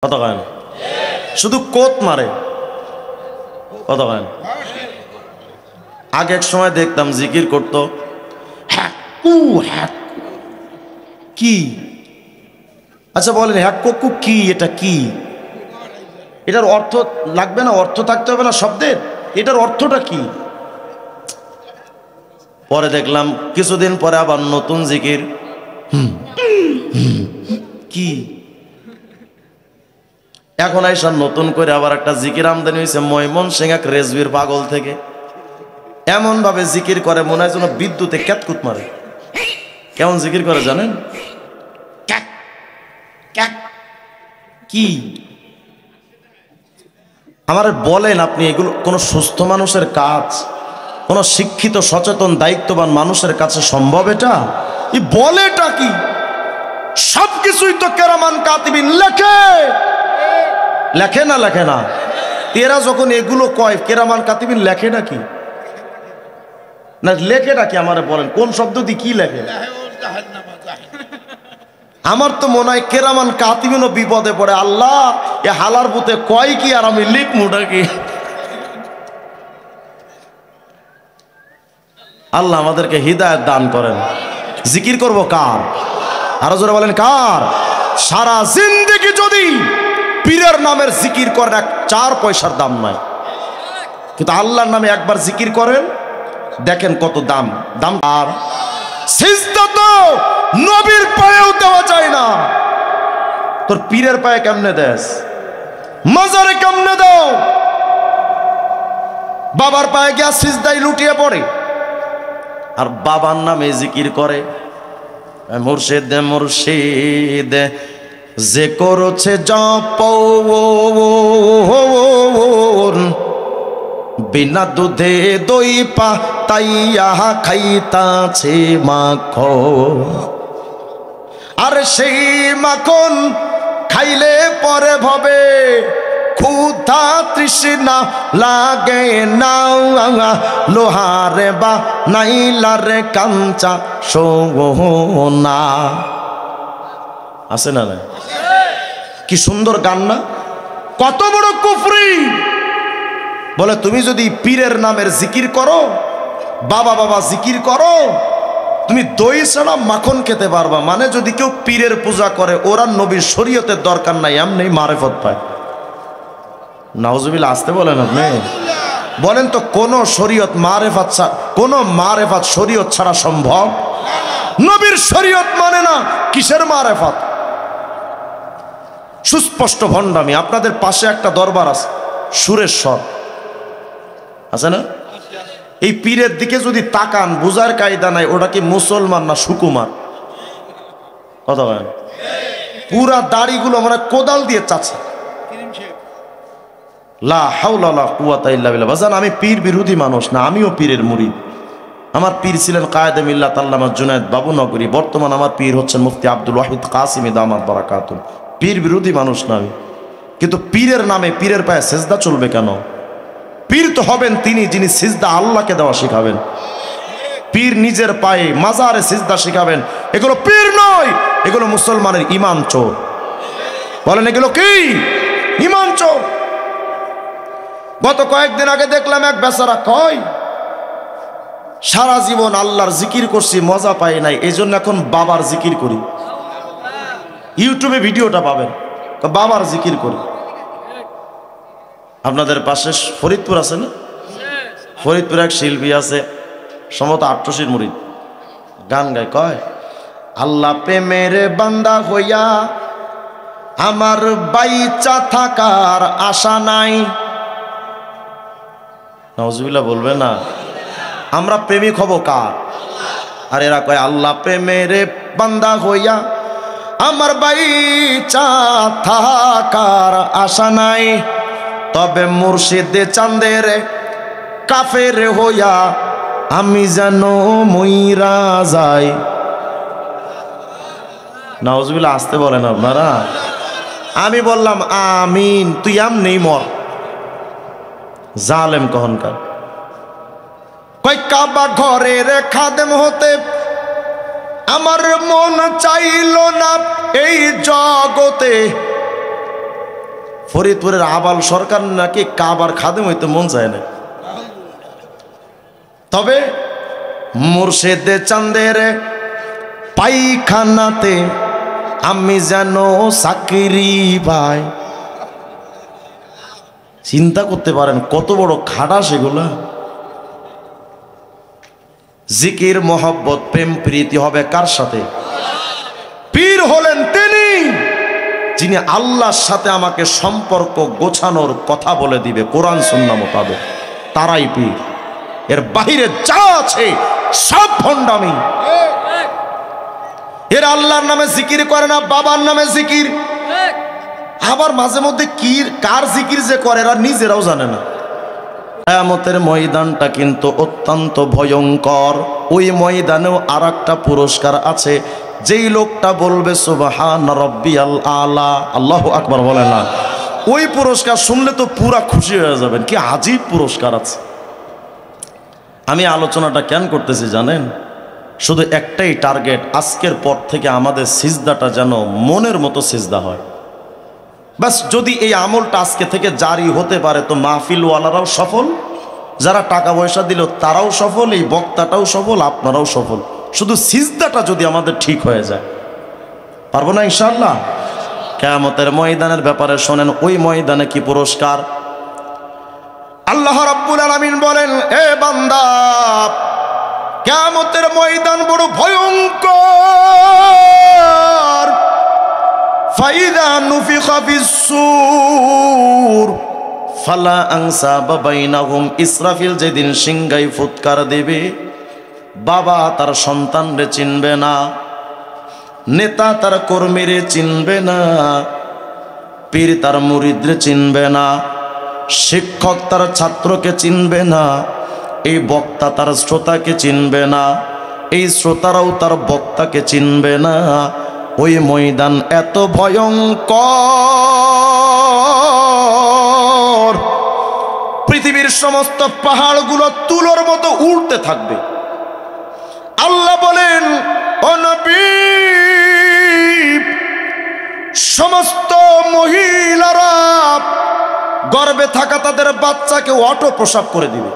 কত গান শুধু কোত মারে কত গান। আগে এক সময় দেখতাম জিকির করতো কি, আচ্ছা বলেন হ্যাকু কি, এটা কি, এটার অর্থ লাগবে না, অর্থ থাকতে হবে না শব্দের, এটার অর্থটা কি? পরে দেখলাম কিছুদিন পরে আবার নতুন জিকির কি। এখন আইসা নতুন করে আবার একটা জিকির আমদানি হয়েছে ময়মনসিংহ এক রেজবির পাগল থেকে, এমন ভাবে জিকির করে মনে হয় যেন বিদ্যুতে ক্যাতকুত মারে। কেমন জিকির করে জানেন? কি আমার বলেন আপনি, এগুলো কোন সুস্থ মানুষের কাজ, কোন শিক্ষিত সচেতন দায়িত্ববান মানুষের কাছে সম্ভব? এটা এই বলেটা কি? সবকিছুই তো কেরামান কাতিবিন লেখে, লেখে না লেখে না? এরা যখন এগুলো কয় কেরামান কাতিবিন লেখে নাকি না লেখে নাকি আমারে বলেন, কোন শব্দ দিয়ে কি লেখে? আমার তো মনে হয় কেরামান কাতিবিনও বিপদে পড়ে, আল্লাহ এ হালার বুতে কয় কি আর আমি লিখ মুটা কি। আল্লাহ আমাদেরকে হিদায়াত দান করেন। জিকির করব কার? আরো জোরে বলেন কার? সারা জিন্দেগি যদি পীরের নামের জিকির করেন এক 4 পয়সার দাম নাই, কিন্তু আল্লাহর নামে একবার জিকির করেন দেখেন কত দাম। দাম আর সিজদা তো নবীর পায়েও দেওয়া যায় না, তোর পীরের পায়ে কেমনে দেস? মাজারে কেমনে দাও? বাবার পায়ে গিয়া সিজদায় লুটিয়ে পড়ে আর বাবার নামে জিকির করে। মুর্শিদ মুর্শিদ যে করছে জপ বিনা দুধে দই পাতাইয়া খাইতাছে মাখন, আর সেই মাখন খাইলে পরে ভবে ক্ষুধা তৃষ্ণা লাগে না, লোহারে বা নাইলারে কাঞ্চা সোনা। আছে না? কি সুন্দর গান না? কত বড় কুফরি! বলে তুমি যদি পীরের নামের জিকির করো, বাবা বাবা জিকির করো, তুমি দই ছাড়া মাখন খেতে পারবা। মানে যদি কেউ পীরের পূজা করে ওরা নবীর শরীয়তের দরকার নাই, এমনি মারেফত পায়। নাউজুবিল্লাহ আসতে বলেন আপনি, বলেন তো কোন শরীয়ত মারেফত, কোন মারেফত শরীয়ত ছাড়া সম্ভব? নবীর শরীয়ত মানে না, কিসের মারেফত? সুস্পষ্ট ভণ্ডামি। আপনাদের পাশে একটা দরবার আছে সুরেশ্বর, আছে না? এই পীরের দিকে যদি তাকান বুঝার কায়দা নাই ওটা কি মুসলমান না সুকুমার। কথা বলেন, পুরা দাড়িগুলো মানে কোদাল দিয়ে চাচ্ছে। লা হাওলা লা কুওয়াতা ইল্লা বিল্লাহ। বাজান আমি পীর বিরোধী মানুষ না, আমিও পীরের মুরিদ। আমার পীর ছিলেন কায়েদে মিল্লাত আল্লামা জুনায়েদ বাবু নগরী, বর্তমান আমার পীর হচ্ছেন মুফতি আব্দুল ওয়াহিদ কাসিমি দামাত বারাকাতুহু। পীর বিরোধী মানুষ না আমি, কিন্তু পীরের নামে পীরের পায়ে সিজদা চলবে কেন? পীর তো হবেন তিনি যিনি সিজদা আল্লাহকে দেওয়া শিখাবেন। পীর নিজের পায়ে মাজারে সিজদা শিখাবেন, এগুলো পীর নয়, এগুলো মুসলমানের ঈমান চোর। বলেন এগুলো কি? ঈমান চোর। গত কয়েকদিন আগে দেখলাম এক বেচারা কয় সারা জীবন আল্লাহর জিকির করছি মজা পাই নাই, এই জন্য এখন বাবার জিকির করি। ইউটিউবে ভিডিওটা পাবেন, বাবার জিকির করি। আপনাদের পাশে ফরিদপুর আছে না? ফরিদপুর এক শিল্পী আছে সম্ভবত 88 মুরিদ, গান গায়, কয় আল্লাহ প্রেমের বান্দা হইয়া আমার বাইচা থাকার আশা নাই। নাউজুবিল্লাহ বলবে না? আমরা প্রেমিক হব কার? আর এরা কয় আল্লাহ প্রেমের বান্দা হইয়া আমার বাইচা থাকার আশা নাই, তবে মুর্শিদে চাঁদের কাফের হইয়া আমি যেন মইরা যাই। নাউজুবিল্লাহ আসতে বলেন আপনারা। আমি বললাম আমিন, তুই আমনি মর। জালেম কহনকার। কয় কাবা ঘরের খাদেম হতে আমার মন চাইল না এই জগতে ফরিদপুরের আবাল সরকার নাকি কাবার খাদেম হইতে মন চায় না। তবে মুর্শিদে চাঁদের পায়খানাতে আমি যেন চাকরি পাই। চিন্তা করতে পারেন কত বড় খাটা সেগুলা। জিকির মোহব্বত প্রেম প্রীতি হবে কার সাথে? পীর হলেন তিনি যিনি আল্লাহর সাথে আমাকে সম্পর্ক গোছানোর কথা বলে দিবে কোরআন সুন্নাহ মোতাবেক, তারাই পীর। এর বাহিরে যা আছে সব ভণ্ডামি। এর আল্লাহর নামে জিকির করে না, বাবার নামে জিকির। আবার মাঝে মধ্যে কি কার জিকির যে করে এরা নিজেরাও জানে না। কিয়ামতের ময়দানটা কিন্তু অত্যন্ত ভয়ঙ্কর। ওই ময়দানেও আর একটা পুরস্কার আছে। যেই লোকটা বলবে সুবহান রাব্বিয়াল আলা, আল্লাহু আকবার বলে না, ওই পুরস্কার শুনলে তো পুরা খুশি হয়ে যাবেন। কি আজীব পুরস্কার আছে। আমি আলোচনাটা কেন করতেছি জানেন? শুধু একটাই টার্গেট, আজকের পর থেকে আমাদের সিজদাটা যেন মনের মতো সিজদা হয়। বাস যদি এই আমলটা আজকে থেকে জারি হতে পারে তো মাহফিলওয়ালারাও সফল, যারা টাকা পয়সা দিল তারাও সফল, এই বক্তাটাও সফল, আপনারাও সফল। শুধু সিজদাটা যদি আমাদের ঠিক হয়ে যায়, পারবো না ইনশাআল্লাহ? কিয়ামতের ময়দানের ব্যাপারে শোনেন, ওই ময়দানে কি পুরস্কার। আল্লাহ রাব্বুল আলামিন বলেন, এ বান্দা, কিয়ামতের ময়দান বড় ভয়ঙ্কর। ফাইদা নুফিখা ফিস-সূর ফালা আনসাবা বাইনাহুম। ইসরাফিল যেদিন সিংগাই ফুৎকার দেবে, বাবা তার সন্তানরে চিনবে না, নেতা তার কর্মীরে চিনবে না, পীর তার মুরিদরে চিনবে না, শিক্ষক তার ছাত্রকে চিনবে না, এই বক্তা তার শ্রোতাকে চিনবে না, এই শ্রোতারাও তার বক্তাকে চিনবে না। ওই ময়দান এত ভয়ঙ্কর, পৃথিবীর সমস্ত পাহাড়গুলো তুলোর মতো উড়তে থাকবে। আল্লাহ বলেন, ও নবী, সমস্ত মহিলারা গর্ভে থাকা তাদের বাচ্চাকে অটো প্রসব করে দিবে,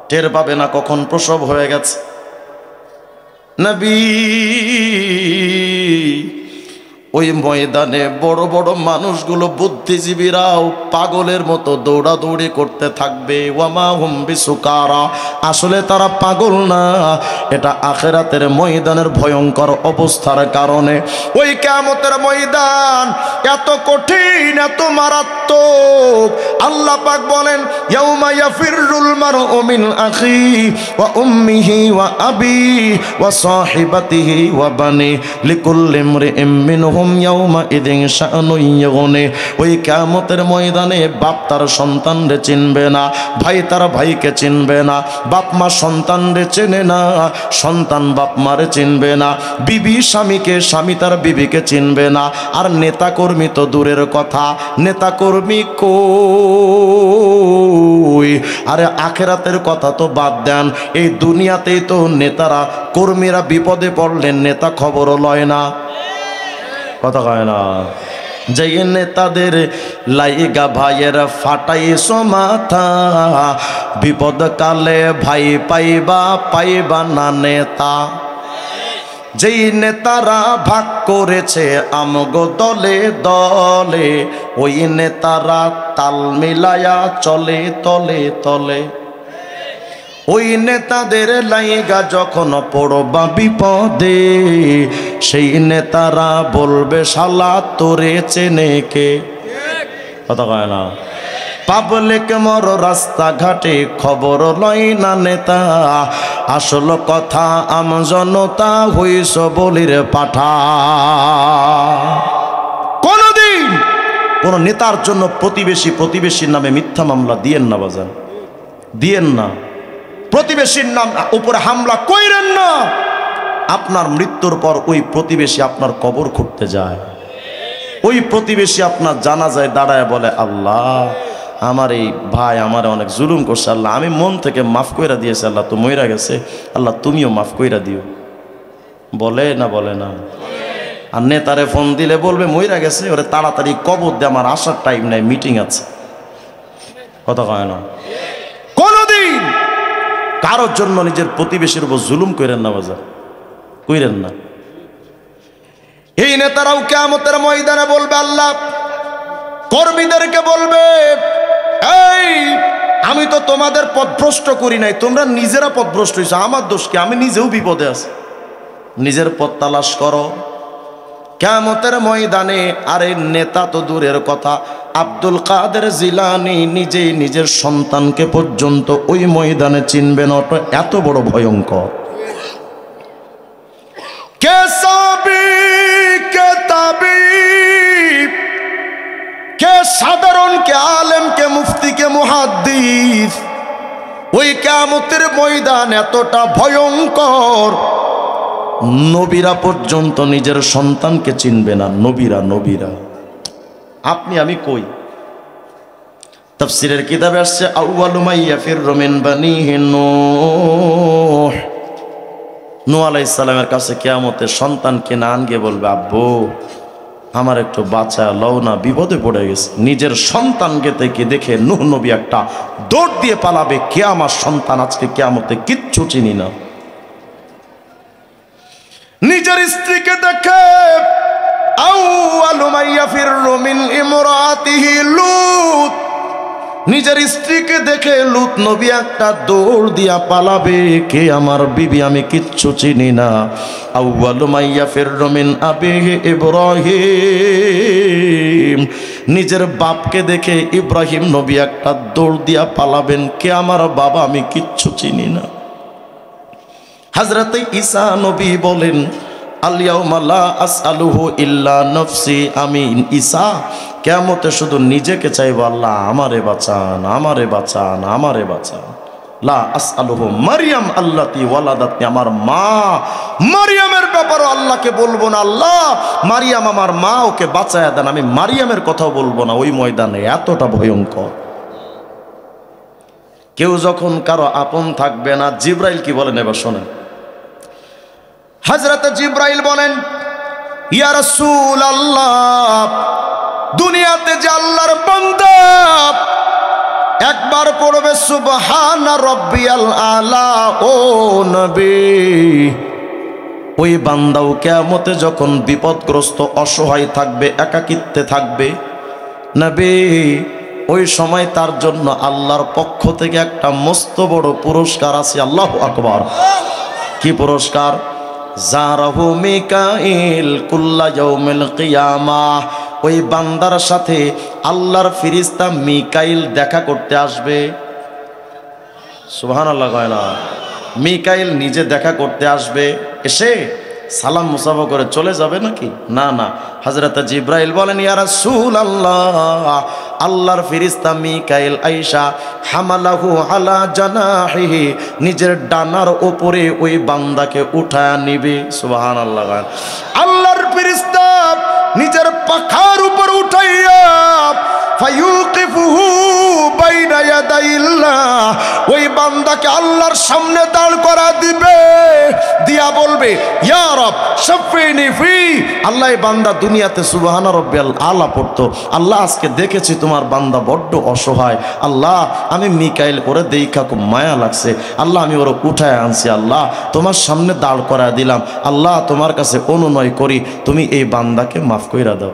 টের পাবে না কখন প্রসব হয়ে গেছে। নবী, ওই ময়দানে বড় বড় মানুষগুলো, বুদ্ধিজীবীরাও পাগলের মতো দৌড়াদৌড়ি করতে থাকবে। ওয়ামা হুম বিসুকারা, আসলে তারা পাগল না, এটা আখিরাতের ময়দানের ভয়ঙ্কর অবস্থার কারণে। ওই কিয়ামতের ময়দান এত কঠিন, এত মারাত্মক। আল্লাহ পাক বলেন, ইয়াউমা ইয়াফিরুল মারউ মিন আখি ওয়া উম্মিহি ওয়া আবি ওয়া সাহিবাতিহি ওয়া বানি লিকুল্লি ইমরিইম মিনহুম ইয়াউমা ইদিন শাআনুন ইউগনি। ওই কিয়ামতের ময়দানে বাপ তার সন্তানরে চিনবে না, ভাই তার ভাইকে চিনবে না, বাপ মা সন্তানরে চেনে না, সন্তান বাপ মারে চিনবে না, বিবি স্বামীকে, স্বামী তার বিবিকে চিনবে না। আর নেতা কর্মী তো দূরের কথা, নেতা কর্মী কই? আরে আখিরাতের কথা তো বাদ দেন, এই দুনিয়াতেই তো নেতারা কর্মীরা বিপদে পড়লে নেতা খবরও লয় না, কথা কয় না। যেই নেতাদের লাইগা ভাইয়ের ফাটাইছো মাথা, বিপদ কালে ভাই পাইবা পাইবা না নেতা। যেই নেতারা ভাগ করেছে আমগো দলে দলে, ওই নেতারা তাল মিলায়া চলে তলে তলে। ওই নেতাদের লাইগা যখন পড়বা বিপদে, সেই নেতারা বলবে শালা তোরে চেনে কে, কথা কয় না। পাবলিক মর রাস্তাঘাটে খবর লয় না নেতা, আসল কথা আম জনতা হইস বলির পাঠা। কোনদিন কোন নেতার জন্য প্রতিবেশীর নামে মিথ্যা মামলা দিয়েন না বাজান, দিয়েন না। প্রতিবেশীর নাম উপরে হামলা কইরেন না। আপনার মৃত্যুর পর ওই প্রতিবেশী আপনার কবর খুঁড়তে যায়, ওই প্রতিবেশী আপনার জানাজায় দাঁড়ায় বলে, আল্লাহ আমার এই ভাই আমার অনেক জুলুম করছে, আল্লাহ আমি মন থেকে মাফ কইরা দিয়েছি, আল্লাহ তো মইরা গেছে, আল্লাহ তুমিও মাফ কইরা দিও। বলে না বলে না? আর নেতারে ফোন দিলে বলবে মইরা গেছে, ওরে তাড়াতাড়ি কবর দে, আমার আসার টাইম নাই, মিটিং আছে। কথা কয় না? কোনদিন কারোর জন্য নিজের প্রতিবেশীর উপর জুলুম কইরেন না, বাজার কইরেন না। এই নেতারাও কিয়ামতের ময়দানে বলবে, আল্লাহ কর্মীদেরকে বলবে, এই আমি তো তোমাদের পথভ্রষ্ট করি নাই, তোমরা নিজেরা পথভ্রষ্ট হইছো, আমার দোষ কি? আমি নিজেও বিপদে আছি, নিজের পথ তালাশ করো। কিয়ামতের ময়দানে আরে নেতা তো দূরের কথা, আব্দুল কাদের জিলানী নিজেই নিজের সন্তানকে পর্যন্ত ওই ময়দানে চিনবে না, এত বড় ভয়ঙ্কর। কে সাবি কে তাবিব, কে সাধারণ, কে আলেম, কে মুফতি, কে মুহাদ্দিস, ওই কিয়ামতের ময়দান এতটা ভয়ঙ্কর, নবীরা পর্যন্ত নিজের সন্তানকে চিনবে না। নবীরা আপনি আমি কই? তাফসীরের কিতাবে আসছে, আউয়ালু মা ইয়াফিরু মিন বানিহি নূহ, নূহ আলাইহিস সালামের কাছে কিয়ামতের সন্তানকে না আনগে বলবে, আব্বু আমার একটু বাঁচা লও না, বিপদে পড়ে গেছে। নিজের সন্তানকে থেকে দেখে নূহ নবী একটা দৌড় দিয়ে পালাবে, কে আমার সন্তান, আজকে কিয়ামতে কিচ্ছু চিনি না। নিজের স্ত্রীকে দেখে, আউয়ালু মা ইয়াফিরু মিন ইমরাতিহি লূত, নিজের স্ত্রীকে দেখে লূত নবী একটা দৌড় দিয়া পালাবে, কে আমার বিবি, আমি কিচ্ছু চিনি না। আউয়ালু মা ইয়াফিরু মিন আবিহি ইব্রাহিম, নিজের বাপকে দেখে ইব্রাহিম নবী একটা দৌড় দিয়া পালাবেন, কে আমার বাবা, আমি কিচ্ছু চিনি না। হযরত ঈসা নবী বলেন, আল ইয়াউমা লা আসআলুহু ইল্লা নফসি, আমি ঈসা কিয়ামতে শুধু নিজেকে চাইবো, আল্লাহ আমারে বাঁচান, আমারে বাঁচান, আমারে বাঁচান। লা আসআলুহু মারইয়াম আল্লাতী ওয়ালাদাতনি, আমার মা মারইয়ামের ব্যাপারে আল্লাহকে বলবো না, আল্লাহ মারইয়াম আমার মা, ওকে বাঁচায়া দেন, আমি মারইয়ামের কথাও বলবো না। ওই ময়দানে এতটা ভয়ঙ্কর। কেউ যখন কারো আপন থাকবে না, জিবরাইল কি বলেন এবার শোনেন। হযরত জিবরাইল বলেন, ইয়া রাসূলুল্লাহ, দুনিয়াতে যে আল্লাহর বান্দা একবার পড়বে সুবহানা রাব্বিয়াল আলা, ও নবী, ওই বান্দাও কিয়ামতে যখন বিপদগ্রস্ত অসহায় থাকবে, একাকিত্বে থাকবে, নবী ওই সময় তার জন্য আল্লাহর পক্ষ থেকে একটা মস্ত বড় পুরস্কার আছে। আল্লাহু আকবার। কি পুরস্কার? জারাহু মিকাইল কুল্লা ইয়াউমিল কিয়ামাহ, ওই বান্দার সাথে আল্লাহর ফেরেশতা মিকাইল দেখা করতে আসবে। সুবহানাল্লাহ কয় না? মিকাইল নিজে দেখা করতে আসবে, এসে সালাম মুসাফা করে চলে যাবে নাকি? না না, হযরত জিবরাইল বলেন, ইয়া রাসূলুল্লাহ, আল্লাহর ফেরেশতা মিকাইল আয়েশা হামালাহু আলা জানাহিহি, নিজের ডানার উপরে ওই বান্দাকে উঠায় নিবে। সুবহানাল্লাহ। আল্লাহর ফেরেশতা নিজের পাখার উপর উঠাইয়া ফায়ুকিফুহু বাইনা ইয়াদাইল্লাহ, ওই বান্দাকে আল্লাহর সামনে দাঁড় করা দিবে, দিয়া বলবে, ইয়া রব শাফিনি ফি, আল্লাহ এই বান্দা দুনিয়াতে সুবহানা রাব্বিয়াল আলা পড়তো, আল্লাহ আজকে দেখেছি তোমার বান্দা বড্ড অসহায়, আল্লাহ আমি মিকাইল করে দেইখা খুব মায়া লাগছে, আল্লাহ আমি ওরা উঠায় আনছি, আল্লাহ তোমার সামনে দাঁড় করা দিলাম, আল্লাহ তোমার কাছে অনুনয় করি তুমি এই বান্দাকে মাফ কইরা দাও।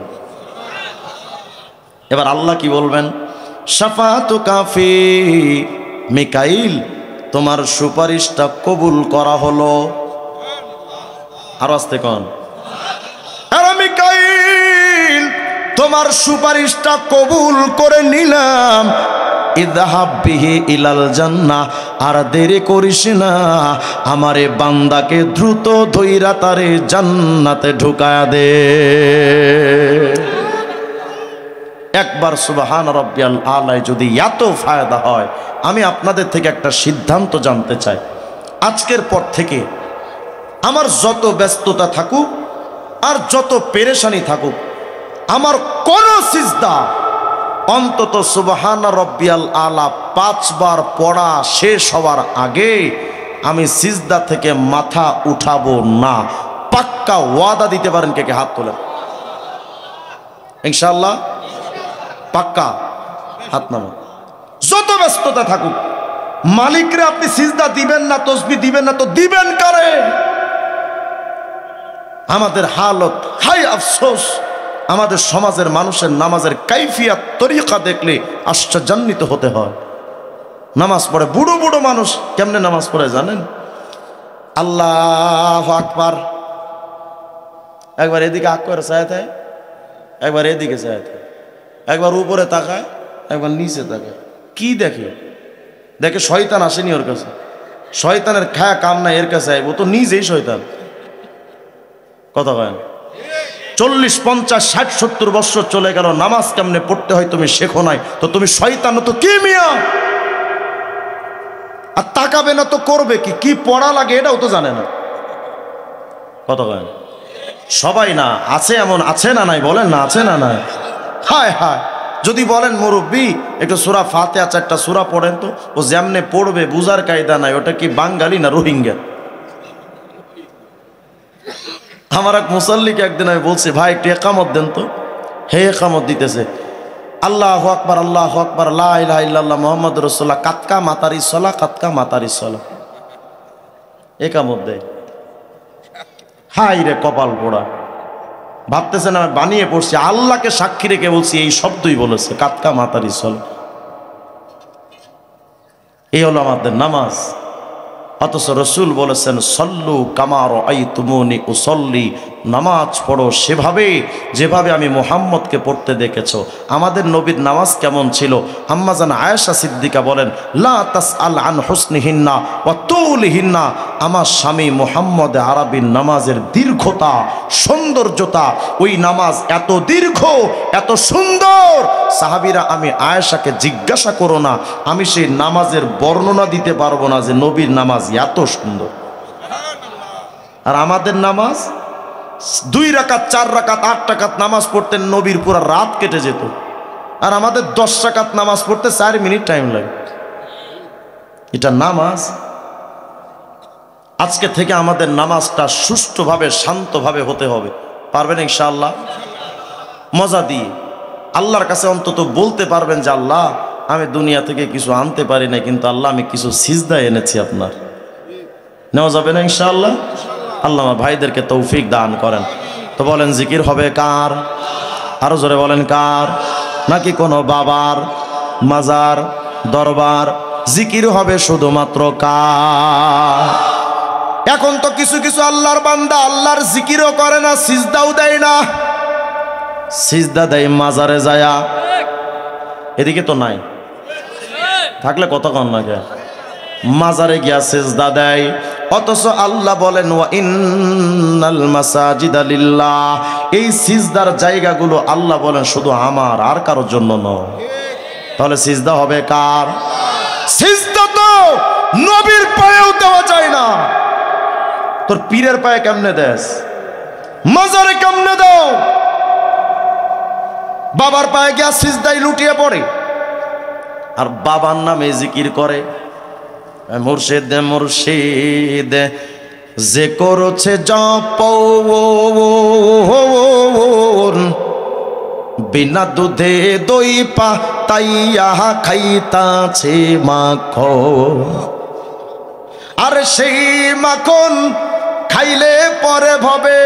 এবার আল্লাহ কি বলবেন? শাফাআতু কাফি, মিকাইল তোমার সুপারিশটা কবুল করা হলো। আর আস্তে কোন, আরে মিকাইল তোমার সুপারিশটা কবুল করে নিলাম, ইযহাব বিহি ইলাল জান্নাহ, আর দেরি করিস না, আমারে বান্দাকে দ্রুত ধইরা তারে জান্নাতে ঢুকায়া দে। একবার সুবহান রাব্বিয়াল আলায় যদি এত ফায়দা হয়, আমি আপনাদের থেকে একটা সিদ্ধান্ত জানতে চাই। আজকের পর থেকে আমার যত ব্যস্ততা থাকুক আর যত পেরেশানি থাকুক, আমার কোন সিজদা অন্তত সুবহান রাব্বিয়াল আলা 5 বার পড়া শেষ হওয়ার আগে আমি সিজদা থেকে মাথা উঠাবো না। পাক্কা পাক্কা ওয়াদা দিতে পারেন? কে কে হাত তোলেন? ইনশাআল্লাহ পাক্কা হাত নামান। যত ব্যস্ততা থাকুক, মালিকরে আপনি সিজদা দিবেন না, তসবিহ দিবেন না, তো দিবেন কারে? আমাদের হালত, হাই আফসোস, আমাদের সমাজের মানুষের নামাজের কাইফিয়াত তরিকা দেখলে আশ্চর্যান্বিত হতে হয়। নামাজ পড়ে বুড়ো বুড়ো মানুষ কেমনে নামাজ পড়ে জানেন? আল্লাহু আকবার, একবার এদিকে আগ করে চায় থাকে, একবার এদিকে চায় থাকে, একবার উপরে তাকায়, একবার নিচে তাকায়। কি দেখে? দেখে শয়তান আসেনি ওর কাছে, শয়তানের খায়া কাম নাই এর কাছে, ও তো নিজেই শয়তান। কথা কয় না? 40, 50, 60, 70 বছর চলে গেল, নামাজ কেমনে পড়তে হয় তুমি শেখো নাই, তো তুমি শয়তান তো কি মিয়া? আর তাকাবে না তো করবে কি? কি পড়া লাগে এটাও তো জানে না। কথা কয় না? সবাই না, আছে এমন, আছে না নাই? বলেন না, আছে না নাই? হায় হায়, যদি বলেন মুরব্বী একটু সূরা ফাতিহা 4টা সূরা পড়েন তো, ও যেমনে পড়বে বুঝার কায়দা নাই। ওটা কি বাঙালি না রোহিঙ্গা? আমার এক মুসাল্লিকে একদিন আমি বলছি, ভাই একটু একামত দেন তো। হে একামত দিতেছে, আল্লাহু আকবার, আল্লাহু আকবার, লা ইলাহা ইল্লাল্লাহ মুহাম্মাদুর রাসূলুল্লাহ, কাতকা মাতারি সলা, কাতকা মাতারি সলা, একামত দেয়। হাই রে কপাল পোড়া, ভাবতেছেন আমি বানিয়ে পড়ছি? আল্লাহকে সাক্ষী রেখে বলছি, এই শব্দই বলেছে, কাতকা মাতারি সলা। এই হলো আমাদের নামাজ। অথচ রসুল বলেছেন, সল্লু কামা রাআইতুমুনি উসল্লি, নামাজ পড়ো সেভাবে যেভাবে আমি মুহাম্মদকে পড়তে দেখেছো। আমাদের নবীর নামাজ কেমন ছিল? আম্মা জান আয়েশা সিদ্দিকা বলেন, লা তাসআল আন হুসনিহিন্না ওয়া তুলিহিন্না, আমার স্বামী মুহাম্মদ আরবির নামাজের দীর্ঘতা, সৌন্দর্যতা, ওই নামাজ এত দীর্ঘ, এত সুন্দর, সাহাবীরা আমি আয়েশাকে জিজ্ঞাসা করো না, আমি সেই নামাজের বর্ণনা দিতে পারবো না যে নবীর নামাজ এত সুন্দর। আর আমাদের নামাজ 2 রাকাত 4 রাকাত 8 রাকাত নামাজ পড়তেন, নবীর পুরো রাত কেটে যেত। আর আমাদের 10 রাকাত নামাজ পড়তে 4 মিনিট টাইম লাগে। এটা নামাজ? আজকে থেকে আমাদের নামাজটা সুষ্ঠুভাবে শান্তভাবে হতে হবে। পারবেন ইনশাআল্লাহ? মজা দিয়ে আল্লাহর কাছে অন্তত বলতে পারবেন যে আল্লাহ আমি দুনিয়া থেকে কিছু আনতে পারি না, কিন্তু আল্লাহ আমি কিছু সিজদা এনেছি আপনার। নেওয়া যাবে না ইনশাআল্লাহ? আল্লাহ আমার ভাইদেরকে তৌফিক দান করেন। তো বলেন জিকির হবে কার? আরো জোরে বলেন কার? নাকি কোনো বাবার মাজার দরবার? জিকির হবে শুধুমাত্র কার? এখন তো কিছু কিছু আল্লাহর বান্দা আল্লাহর জিকিরও করে না, সিজদাও দেয় না, সিজদা দেয় মাজারে যায়া। এদিকে তো নাই, থাকলে কতক্ষণ লাগে মাজারে গিয়া সিজদা দেয়। অথচ আল্লাহ বলেন, ওয়া ইন্নাল মাসাজিদা লিল্লাহ, এই সিজদার জায়গাগুলো আল্লাহ বলেন শুধু আমার, আর কারোর জন্য নয়। তাহলে সিজদা হবে কার? সিজদা তো নবীর পায়েও দেওয়া যায় না। তোর পীরের পায়ে কেমনে দেস? মাজারে কেমনে দাও? বাবার পায়ে গিয়া সিজদায় লুটিয়ে পড়ে আর বাবার নামে জিকির করে। মুর্শিদ মুর্শিদ যে করছে জপ, বিনা দুধে দই পাতাইয়া খাইতাছে মাখন। আর সেই মাখন খাইলে পরে ভবে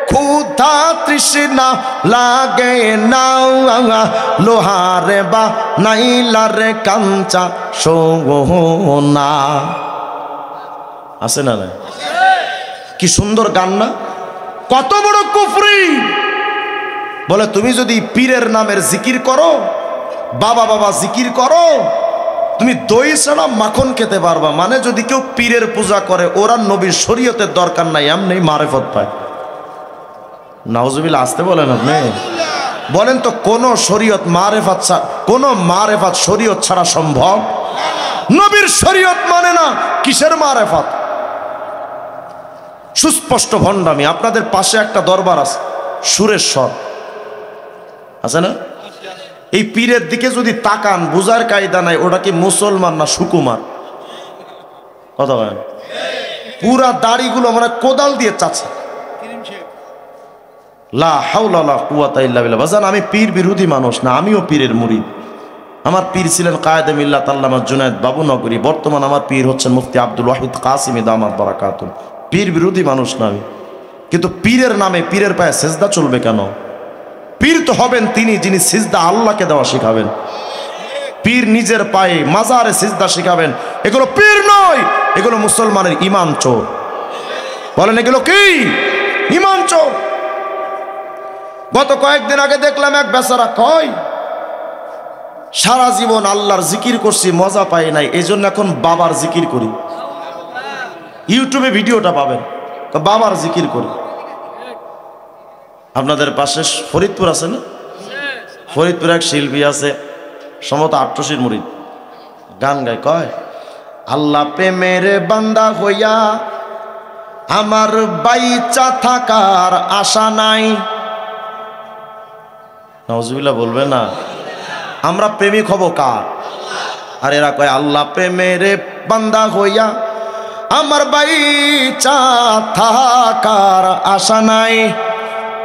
ক্ষুধা তৃষ্ণা লাগে না, লোহারে বা নাইলারে কাঞ্চা সোনা। আছে না? কি সুন্দর গান না? কত বড় কুফরি! বলে তুমি যদি পীরের নামের জিকির করো, বাবা বাবা জিকির করো, তুমি দই ছাড়া মাখন খেতে পারবা। মানে যদি কেউ পীরের পূজা করে, ওরা নবীর শরীয়তের দরকার নাই, এমনি মারেফত পায়। নাউজুবিল্লাহ, আসতে বলেন আপনি? বলেন তো কোন শরীয়ত মারেফত, কোন মারেফত শরীয়ত ছাড়া সম্ভব? নবীর শরীয়ত মানে না, কিসের মারেফত? সুস্পষ্ট ভণ্ডামি। আপনাদের পাশে একটা দরবার আছে, সুরেশ্বর আছে না? এই পীরের দিকে যদি তাকান, বুঝার কায়দা নাই ওটা কি মুসলমান না সুকুমার। কথা বলেন? পুরা দাড়িগুলো মানে কোদাল দিয়ে চাচ্ছে, লা হাওলা লা কুওয়াতা ইল্লা বিল্লাহ। বাজান আমি পীর বিরোধী মানুষ না, আমিও পীরের মুরিদ। আমার পীর ছিলেন কায়েদে মিল্লাত আল্লামা জুনায়েদ বাবু নগরী। বর্তমান আমার পীর হচ্ছেন মুফতি আব্দুল ওয়াহিদ কাসিমি দামাত বারাকাতুহু। পীর বিরোধী মানুষ না আমি, কিন্তু পীরের নামে পীরের পায়ে সিজদা চলবে কেন? পীর তো হবেন তিনি যিনি সিজদা আল্লাহকে দেওয়া শিখাবেন। পীর নিজের পায়ে মাজারে সিজদা শিখাবেন, এগুলো পীর নয়, এগুলো মুসলমানের ঈমান চোর। বলেন এগুলো কি? ঈমান চোর। গত কয়েকদিন আগে দেখলাম এক বেচারা কয় সারা জীবন আল্লাহর জিকির করছি, মজা পাই নাই, এই জন্য এখন বাবার জিকির করি। ইউটিউবে ভিডিওটা পাবেন, বাবার জিকির করি। আপনাদের পাশে ফরিদপুর আছে না? ফরিদপুর এক শিল্পী আছে, সম্ভবত ৮৮ মুরিদ, গান গায়, কয় আল্লাহ প্রেমের বান্দা হইয়া আমার বাইচা থাকার আশা নাই। নাউজুবিল্লাহ বলবে না? আমরা প্রেমিক হব কার? আর এরা কয় আল্লাহ প্রেমের বান্দা হইয়া আমার বাইচা থাকার আশা নাই,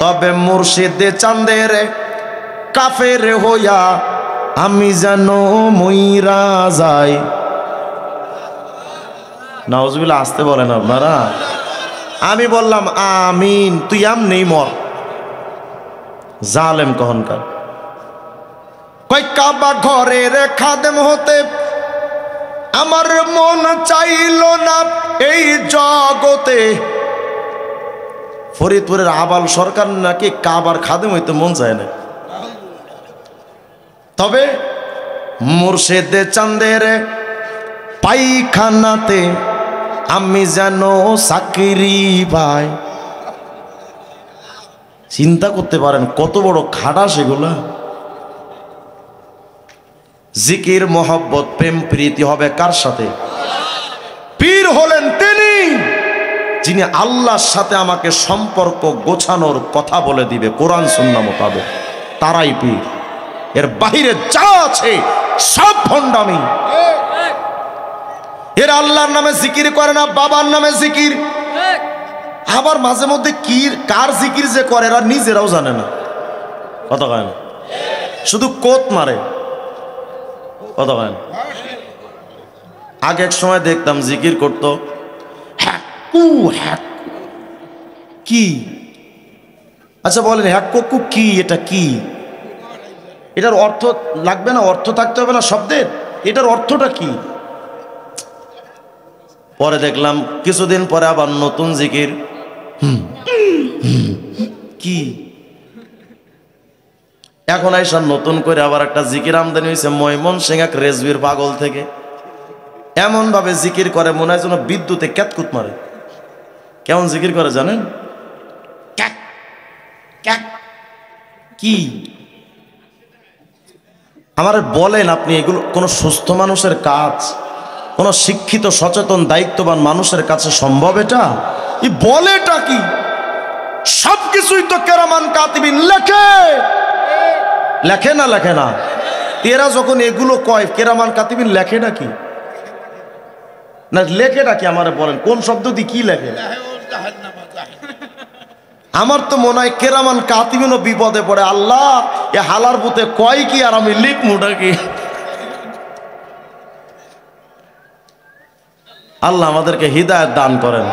তবে মুর্শিদে চাঁদের কাফের হইয়া আমি যেন মইরা যাই। নাউজুবিল্লাহ আসতে বলেন আপনারা। আমি বললাম আমিন, তুই আমনি মর। জালেম কহনকার। কয় কাবা ঘরের খাদেম হতে আমার মন চাইল না এই জগতে। ফরিদপুরের আবাল সরকার নাকি কাবার খাদেম হইতে মন চায় না, তবে মুর্শিদে চাঁদের পায়খানাতে আমি যেন চাকরি পাই। চিন্তা করতে পারেন কত বড় খাটা সেগুলা। জিকির মোহব্বত প্রেম প্রীতি হবে কার সাথে? পীর হলেন তিনি যিনি আল্লাহর সাথে আমাকে সম্পর্ক গোছানোর কথা বলে দিবে কোরআন সুন্নাহ মোতাবেক, তারাই পীর। এর বাহিরে যা আছে সব ভণ্ডামি। এর আল্লাহর নামে জিকির করে না, বাবার নামে জিকির। আবার মাঝে মধ্যে কি কার জিকির যে করে এরা নিজেরাও জানে না। কথা কয় না, শুধু কোত মারে। কথা কয় না। আগে এক সময় দেখতাম জিকির করতো হ্যাকু হ্যাকু। কি? আচ্ছা বলেন হ্যাকু কি? এটা কি? এটার অর্থ লাগবে না? অর্থ থাকতে হবে না শব্দের? এটার অর্থটা কি? পরে দেখলাম কিছুদিন পরে আবার নতুন জিকির। কি? এখন আইসা নতুন করে আবার একটা জিকির আমদানি হয়েছে ময়মনসিংহ এক রেজবির পাগল থেকে। এমন ভাবে জিকির করে মনে হয় যেন বিদ্যুতে ক্যাতকুত মারে। কেমন জিকির করে জানেন? কি? আমার বলেন আপনি এগুলো কোন সুস্থ মানুষের কাজ? কোন শিক্ষিত সচেতন দায়িত্ববান মানুষের কাছে সম্ভব এটা? এই বলেটা কি? সবকিছুই তো কেরামান কাতিবিন লেখে। লেখে না? লেখে না? এরা যখন এগুলো কয় কেরামান কাতিবিন লেখে নাকি না? লেখে নাকি? আমার বলেন কোন শব্দ দিয়ে কি লেখে? আমার তো মনে হয় কেরামান কাতিবিনও বিপদে পড়ে। আল্লাহ এ হালার বুতে কয় কি আর আমি লিখমুটা কি? আল্লাহ আমাদেরকে হিদায়াত দান করেন।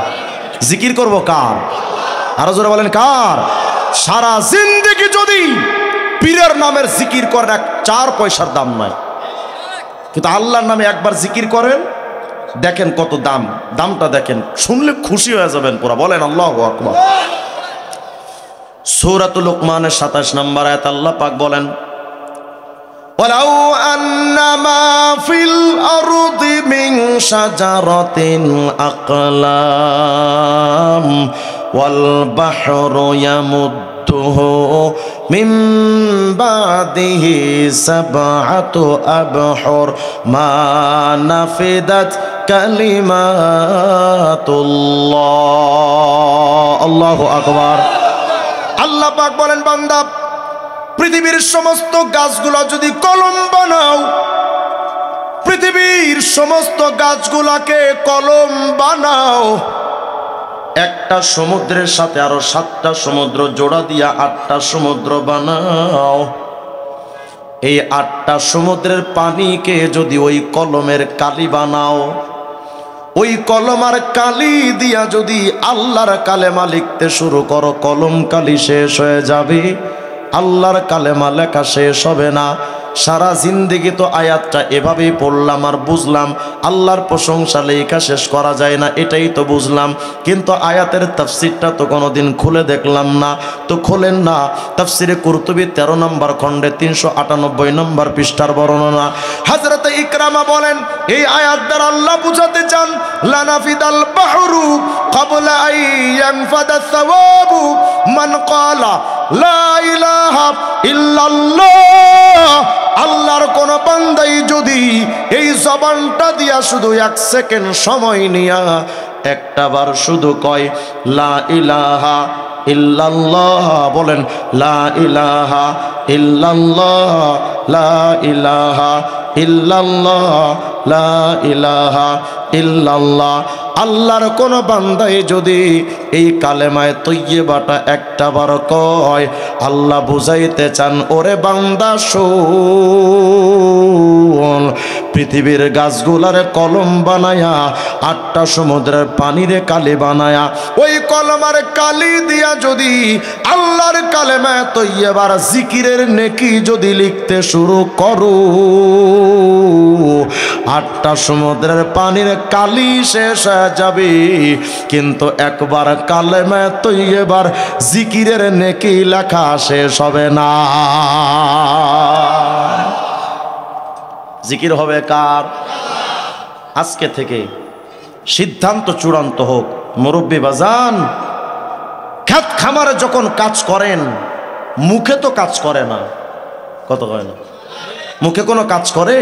জিকির করব কার? আরো জোরে বলেন কার? সারা জিন্দেগি যদি পীরের নামের জিকির করেন 4 পয়সার দাম নাই, কিন্তু আল্লাহর নামে একবার জিকির করেন দেখেন কত দাম। দামটা দেখেন, শুনলে খুশি হয়ে যাবেন পুরা। বলেন আল্লাহু আকবার। সূরাতুল লুকমানের 27 নম্বর আয়াত আল্লাহ পাক বলেন ওয়ালাউ আন্নামা ফিল আরদি মিন শাজারাতিন আকলাম ওয়াল বাহরু ইয়ামুদ্দুহু মিন বাদিহি সাবআতু আবহুর মা নাফিদাত কালিমাতুল্লাহ। আল্লাহু আকবার। আল্লাহ পাক বলেন বান্দা পৃথিবীর সমস্ত গাছগুলো যদি কলম বানাও, পৃথিবীর সমস্ত গাছগুলাকে কলম বানাও, একটা সমুদ্রের সাথে আরো 7টা সমুদ্র জোড়া দিয়া 8টা সমুদ্র বানাও। এই 8টা সমুদ্রের পানিকে যদি ওই কলমের কালি বানাও, ওই কলম আর কালি দিয়া যদি আল্লাহর কালেমা লিখতে শুরু করো, কলম কালি শেষ হয়ে যাবে, আল্লাহর কালেমা লেখা শেষ হবে না। সারা জিন্দেগি তো আয়াতটা এভাবেই পড়লাম আর বুঝলাম, আল্লাহর প্রশংসা লেখা শেষ করা যায় না, এটাই তো বুঝলাম, কিন্তু আয়াতের তাফসিরটা তো কোনোদিন খুলে দেখলাম না। তো খোলেন না, তাফসিরে কুরতুবী 13 নম্বর খণ্ডে 398 নম্বর পৃষ্ঠার বর্ণনা। হযরত ইকরামা বলেন, এই আয়াত দ্বারা আল্লাহ বুঝাতে চান, লানাফিদাল বাহরু ক্বাবলা আন ইয়ানফাদা সাওয়াবু মান ক্বালা লা ইলাহা ইল্লাল্লাহ। আল্লাহর কোন বান্দাই যদি এই জবানটা দিয়া শুধু 1 সেকেন্ড সময় নিয়া একটাবার শুধু কয় লা ইলাহা ইল্লাল্লাহ, বলেন লা ইলাহা ইল্লাল্লাহ, লা ইলাহা ইল্লাল্লাহ, লা ইলাহা ইল্লাল্লাহ। আল্লাহর কোন বান্দাই যদি এই কালেমায়ে তৈয়বাটা একটাবার কয়, আল্লাহ বুঝাইতে চান, ওরে বান্দা শোন, পৃথিবীর গাছগুলার কলম বানায়া 8টা সমুদ্রের পানিরে কালি বানায়া ওই কলমার কালি দিয়া যদি আল্লাহর কালেমায়ে তৈয়বার জিকিরের নেকি যদি লিখতে শুরু করো, 8টা সমুদ্রের পানির কালি শেষ হয়ে যাবে, কিন্তু একবার কালেমা তৈয়বার জিকিরের নেকি লেখা শেষ হবে না। জিকির হবে কার? আজকে থেকে সিদ্ধান্ত চূড়ান্ত হোক, মুরব্বী বাজান, ক্ষেত খামারে যখন কাজ করেন মুখে তো কাজ করে না, কত হয় না, মুখে কোনো কাজ করে?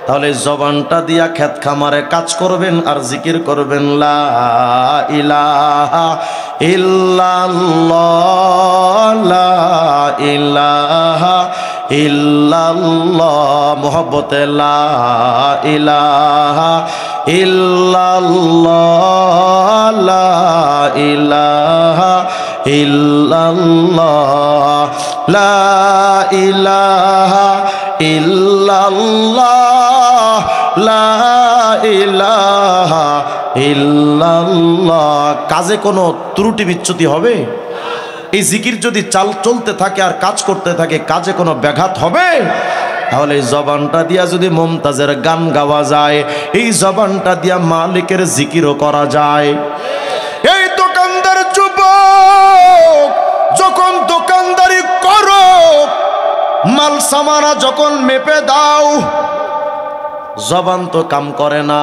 তাহলে জবানটা দিয়া ক্ষেত খামারে কাজ করবেন আর জিকির করবেন, লা ইলাহা ইল্লাল্লাহ, লা ইলাহা ইল্লাল্লাহ, মুহাব্বতে লা ইলাহা ইল্লাল্লাহ, লা ইলাহা ইল্লাল্লাহ, লা ইলাহা ইল্লাল্লাহ, লা ইলাহা ইল্লাল্লাহ। কাজে কোনো ত্রুটি বিচ্যুতি হবে? এই জিকির যদি চলতে থাকে আর কাজ করতে থাকে, কাজে কোনো ব্যাঘাত হবে? তাহলে এই জবানটা দিয়া যদি মুমতাজের গান গাওয়া যায়, এই জবানটা দিয়া মালিকের জিকিরও করা যায়। এই দোকানদার যুবক, যখন দোকানদারি করো, মাল সামানা যখন মেপে দাও, জবান তো কাম করে না,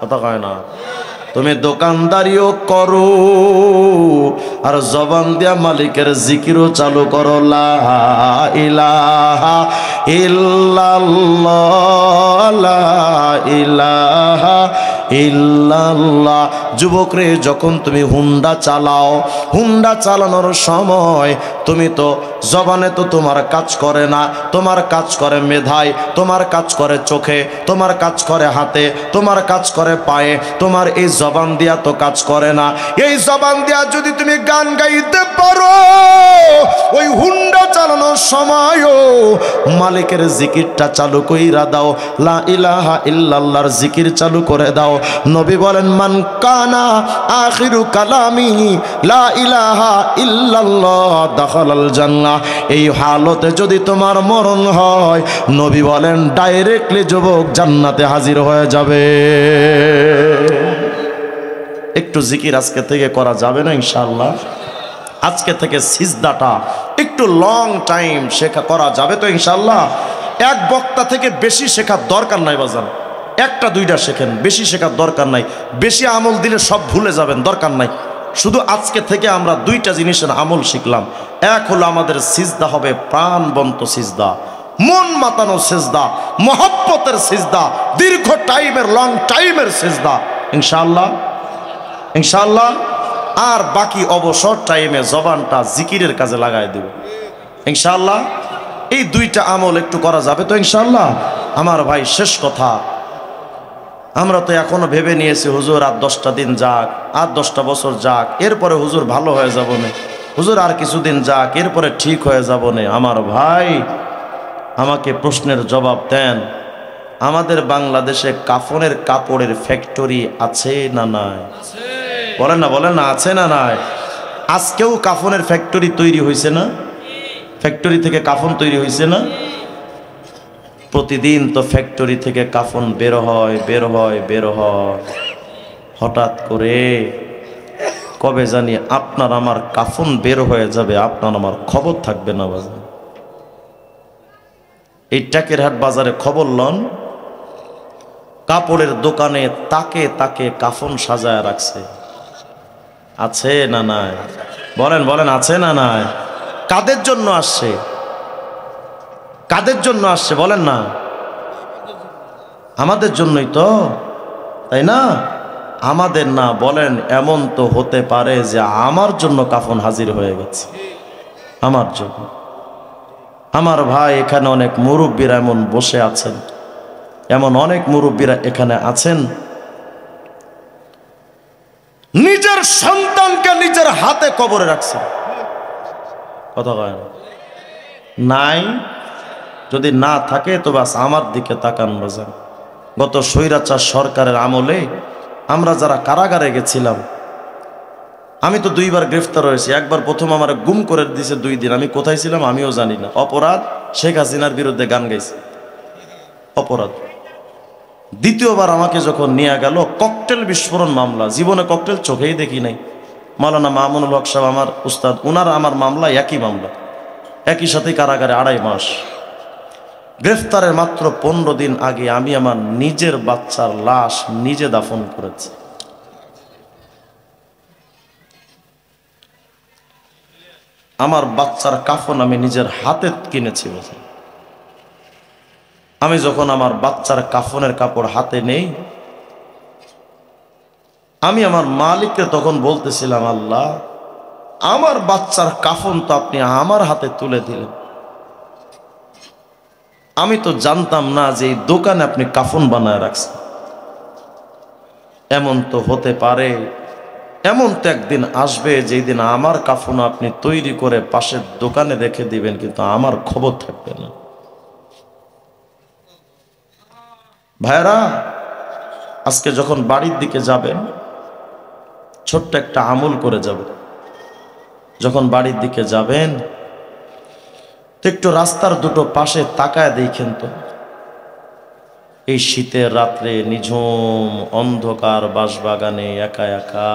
কথা কয় না। তুমি দোকানদারিও করো আর জবান দিয়া মালিকের জিকিরও চালু করো, লা ইলাহা ইল্লাল্লাহ, লা ইলাহা ইল্লাল্লাহ। যুবক রে, যখন তুমি হুন্ডা চালাও, হুন্ডা চালানোর সময় তুমি তো জবানে তো তোমার কাজ করে না, তোমার কাজ করে মেধায়, তোমার কাজ করে চোখে, তোমার কাজ করে হাতে, তোমার কাজ করে পায়ে, তোমার এই জবান দিয়া তো কাজ করে না। এই জবান দিয়া যদি তুমি গান গাইতে পারো, ওই হুন্ডা চালানোর সময়ও মালিকের জিকিরটা চালু কইরা দাও, লা ইলাহা ইল্লাল্লাহর জিকির চালু করে দাও। নবী বলেন, মান কানা আখিরু কালামি লা ইলাহা ইল্লাল্লাহ দাখালাল জান্নাহ। এই হালতে যদি তোমার মরণ হয়, নবী বলেন ডাইরেক্টলি যুবক জান্নাতে হাজির হয়ে যাবে। একটু জিকির আজকে থেকে করা যাবে না ইনশাআল্লাহ? আজকে থেকে সিজদাটা একটু লং টাইম শেখা করা যাবে তো ইনশাআল্লাহ? এক বক্তা থেকে বেশি শেখার দরকার নাই বাজান, 1টা 2টা শেখেন, বেশি শেখার দরকার নাই। বেশি আমল দিলে সব ভুলে যাবেন, দরকার নাই। শুধু আজকে থেকে আমরা 2টা জিনিসের আমল শিখলাম। এক হলো আমাদের সিজদা হবে প্রাণবন্ত সিজদা, মন মাতানো সিজদা, মহব্বতের সিজদা, দীর্ঘ টাইমের, লং টাইমের সিজদা ইনশাআল্লাহ, ইনশাআল্লাহ। আর বাকি অবসর টাইমে জবানটা জিকিরের কাজে লাগাই দেব ইনশাআল্লাহ। এই 2টা আমল একটু করা যাবে তো ইনশাআল্লাহ? আমার ভাই, শেষ কথা, আমরা তো এখনো ভেবে নিয়েছি হুজুর আর 10টা দিন যাক, আর 10টা বছর যাক, এরপরে হুজুর ভালো হয়ে যাব না, হুজুর আর কিছুদিন যাক, এরপরে ঠিক হয়ে যাব না। আমার ভাই, আমাকে প্রশ্নের জবাব দেন, আমাদের বাংলাদেশে কাফনের কাপড়ের ফ্যাক্টরি আছে না নাই? বলেন না, বলেন না, আছে না নাই? আজকেও কাফনের ফ্যাক্টরি তৈরি হয়েছে না? ফ্যাক্টরি থেকে কাফন তৈরি হয়েছে না? প্রতিদিন তো ফ্যাক্টরি থেকে কাফন বের হয়, বের হয়, বের হয়। হঠাৎ করে কবে জানি আপনার আমার কাফন বের হয়ে যাবে, আপনার আমার খবর থাকবে না। বাজার এই টাকেরহাট বাজারে খবর লন, কাপড়ের দোকানে তাকে তাকে কাফন সাজায় রাখছে। আছে না নাই? বলেন, বলেন, আছে না নাই? কাদের জন্য আসছে? কাদের জন্য আসছে বলেন না? আমাদের জন্যই তো, তাই না? আমাদের না বলেন, এমন তো হতে পারে যে আমার জন্য কাফন হাজির হয়ে গেছে, আমার জন্য। আমার ভাই, এখানে অনেক মুরব্বীরা এমন বসে আছেন, এমন অনেক মুরব্বীরা এখানে আছেন, নিজের সন্তানকে নিজের হাতে কবরে রাখছেন। কথা কয় না? নাই? যদি না থাকে তো বাস আমার দিকে তাকান বাজান। গত স্বৈরাচার সরকারের আমলে আমরা যারা কারাগারে গেছিলাম, আমি তো 2বার গ্রেফতার হয়েছি। একবার প্রথম আমার গুম করে দিয়েছে 2 দিন, আমি কোথায় ছিলাম আমিও জানি না। অপরাধ, শেখ হাসিনার বিরুদ্ধে গান গাইছে, অপরাধ। দ্বিতীয়বার আমাকে যখন নিয়ে গেল, ককটেল বিস্ফোরণ মামলা, জীবনে ককটেল চোখেই দেখি নাই। মাওলানা মামুনুল হক সাহেব আমার উস্তাদ, ওনার আমার মামলা একই মামলা, একই সাথে কারাগারে 2.5 মাস। গ্রেফতারের মাত্র 15 দিন আগে আমি আমার নিজের বাচ্চার লাশ নিজে দাফন করেছি। আমার বাচ্চার কাফন আমি নিজের হাতে কিনেছি। আমি যখন আমার বাচ্চার কাফনের কাপড় হাতে নেই, আমি আমার মালিককে তখন বলতেছিলাম, আল্লাহ, আমার বাচ্চার কাফন তো আপনি আমার হাতে তুলে দিলেন, আমি তো জানতাম না যে এই দোকানে আপনি কাফন বানায় রাখছেন। এমন তো হতে পারে, এমন তো একদিন আসবে যেই দিন আমার কাফন আপনি তৈরি করে পাশের দোকানে রেখে দিবেন, কিন্তু আমার খবর থাকবে না। ভাইরা, আজকে যখন বাড়ির দিকে যাবেন, ছোট্ট একটা আমল করে যাবেন। যখন বাড়ির দিকে যাবেন তো একটু রাস্তার দুটো পাশে তাকায় দেখেন তো, এই শীতের রাত্রে নিঝুম অন্ধকার বাঁশবাগানে একা একা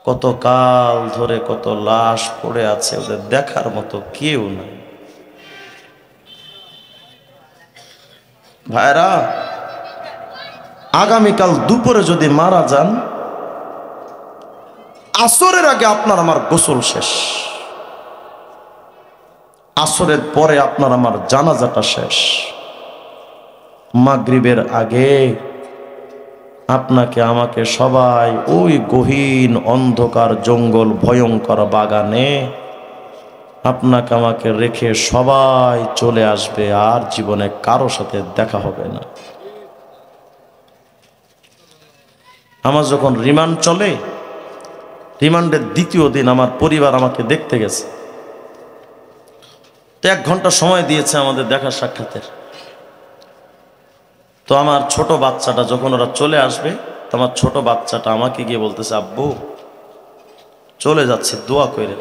কত কাল ধরে কত লাশ পড়ে আছে, ওদের দেখার মতো কেউ নাই। ভাইরা, আগামীকাল দুপুরে যদি মারা যান, আসরের আগে আপনার আমার গোসল শেষ, আসরের পরে আপনার আমার জানাজাটা শেষ, মাগরিবের আগে আপনাকে আমাকে সবাই ওই গহীন অন্ধকার জঙ্গল ভয়ঙ্কর বাগানে আপনাকে আমাকে রেখে সবাই চলে আসবে, আর জীবনে কারো সাথে দেখা হবে না। আমার যখন রিমান্ড চলে, রিমান্ডের দ্বিতীয় দিন আমার পরিবার আমাকে দেখতে গেছে, তো 1 ঘন্টা সময় দিয়েছে আমাদের দেখা সাক্ষাতের। তো আমার ছোট বাচ্চাটা যখন ওরা চলে আসবে, তো আমার ছোট বাচ্চাটা আমাকে গিয়ে বলতেছে, আব্বু চলে যাচ্ছে, দোয়া করে।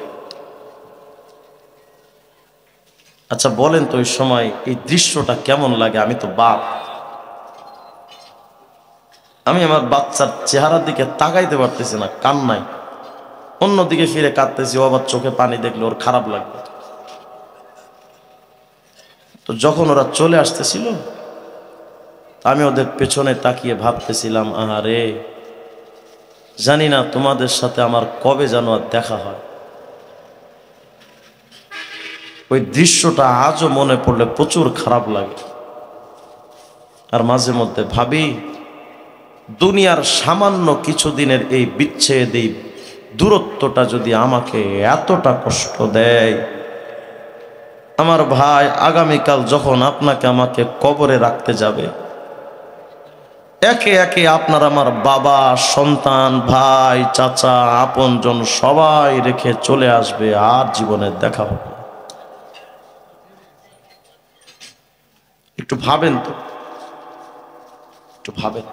আচ্ছা বলেন তো, ওই সময় এই দৃশ্যটা কেমন লাগে? আমি তো বাপ, আমি আমার বাচ্চার চেহারার দিকে তাকাইতে পারতেছি না, কান্নায়। অন্যদিকে ফিরে কাঁদতেছি, ও আবার চোখে পানি দেখলে ওর খারাপ লাগবে। তো যখন ওরা চলে আসতেছিল, আমি ওদের পেছনে তাকিয়ে ভাবতেছিলাম, আহারে, জানি না তোমাদের সাথে আমার কবে যেন আর দেখা হয়। ওই দৃশ্যটা আজও মনে পড়লে প্রচুর খারাপ লাগে। আর মাঝে মধ্যে ভাবি, দুনিয়ার সামান্য কিছুদিনের এই বিচ্ছেদ, এই দূরত্বটা যদি আমাকে এতটা কষ্ট দেয়, আমার ভাই, আগামীকাল যখন আপনাকে আমাকে কবরে রাখতে যাবে, একে একে আপনার আমার বাবা, সন্তান, ভাই, চাচা, আপনজন সবাই রেখে চলে আসবে, আর জীবনে দেখা হবে। একটু ভাবেন তো, একটু ভাবেন।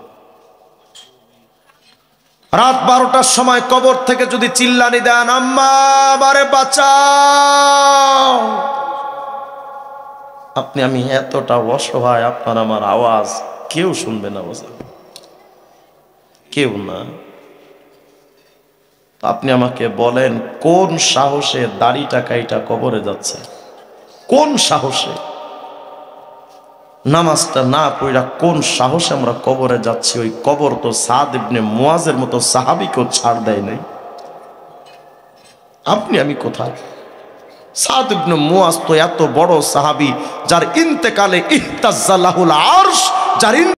রাত 12টার সময় কবর থেকে যদি চিল্লানি দেন, আম্মা আমারে বাঁচাও, আপনি আমি এতটা অসহায়, আপনার আমার আওয়াজ কেউ শুনবে না, বোঝা কেউ না। আপনি আমাকে বলেন, কোন সাহসে দাড়িটা কাইটা কবরে যাচ্ছে? কোন সাহসে? নামাজটা না পড়া কোন সাহসে আমরা কবরে যাচ্ছি? ওই কবর তো সাদ ইবনে মুয়াজের মতো সাহাবীকেও ছাড় দেয় নাই। আপনি আমি কোথায়? সাদ ইবনে মুয়াজ তো এত বড় সাহাবী, যার ইন্তেকালে ইহতাজ্জা লাহুল আরশ, যার